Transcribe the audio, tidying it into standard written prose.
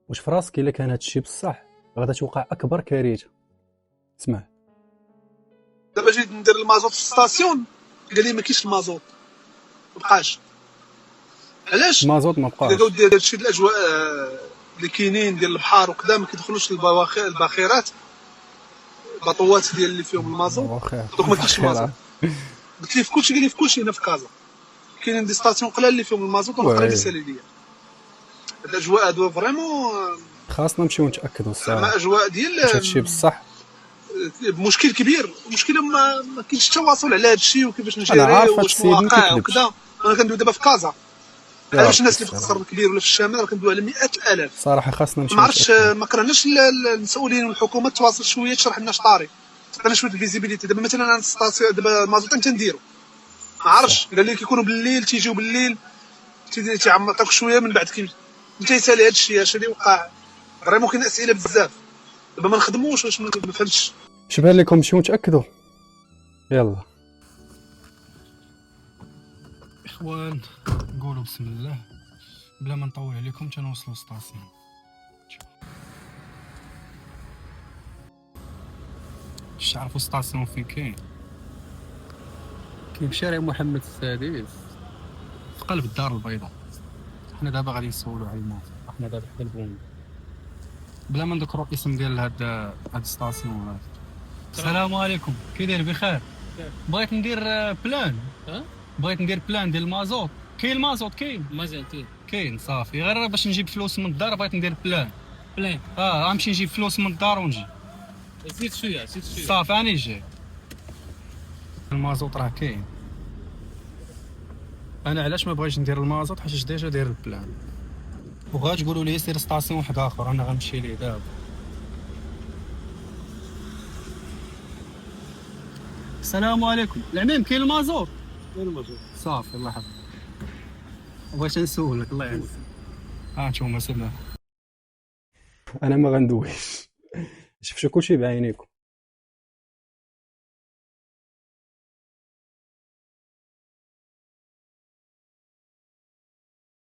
واش في راسك الا كان هادشي بصح غادا توقع اكبر كارثه؟ اسمع، دابا جيت ندير المازوت في الستاسيون قال لي ما كاينش المازوت، ما بقاش. علاش؟ المازوت ما الا بقاش. بغاو دير هادشي الاجواء اللي كاينين ديال البحر وكذا ما كيدخلوش الباخرات، الباطوات ديال اللي فيهم المازوت، واخا دوك ما كاينش المازوت. خير. قلت ليه في كلشي، قال لي في كلشي هنا في كازا كاينين دي ستاسيون قلال اللي فيهم المازوت والاخرين اللي وي سالي. هاد الاجواء هادو فريمون خاصنا نمشيو نتاكدوا زعما الصراحه اجواء ديال واش هادشي بصح. مشكل كبير. المشكله ما كاينش تواصل على هادشي وكيفاش انا نجيري عارف هاد وشنو السيد ما واقع كيكذبش. وكذا. انا كندوي دابا في كازا، يا علاش ربي الناس اللي في القصر السلام. الكبير ولا في الشمال راه كندوي على مئات الالاف. صراحه خاصنا ما نمشيو عرفتش، نتاكدوا. ما كرهناش المسؤولين والحكومه تواصل شويه تشرح لنا شطاري، تعطينا شويه الفيزيبيليتي. دابا مثلا انا ستاسيون دابا المازوت امتى نديرو ما عرفتش. صح قال لي كيكونوا بالليل، تيجيو بالليل تيعمطوك شويه من بعد انت يسالي هادشي اش اللي وقع. فريمون كاين اسئله بزاف دابا ما نخدموش واش ما فهمتش. اش بان لكم نمشيو نتاكدوا؟ يلا اخوان، نقولوا بسم الله بلا ما نطول عليكم تنوصلوا ستاسيون. واش تعرفوا ستاسيون فين كاين؟ كاين في شارع محمد السادس في قلب الدار البيضاء. حنا دابا غادي نسولوا على الموت، احنا دابا حدا البون. بلا ما نذكروا الاسم ديال هاد ستاسيون هاد. السلام عليكم، كي داير؟ بخير. بغيت ندير بلان. بغيت ندير بلان ديال المازوت. كاين المازوت؟ كاين مازال كاين صافي، غير باش نجيب فلوس من الدار بغيت ندير بلان. بلان غنمشي نجيب فلوس من الدار ونجي. زيد شويه صافي راني جاي. المازوت راه كاين. انا علاش ما بغيتش ندير المازوت؟ حيت ديجا داير البلان. وغا تقولوا لي سير ستاسيون واحد اخر، انا غنمشي ليه دابا. السلام عليكم العميم، كاين المازوت؟ كاين المازوت صافي الله يحفظك. بغيت نسولك الله يعزك. نتوما سلام. انا ما غندويش، شفتو كلشي بعينيكم.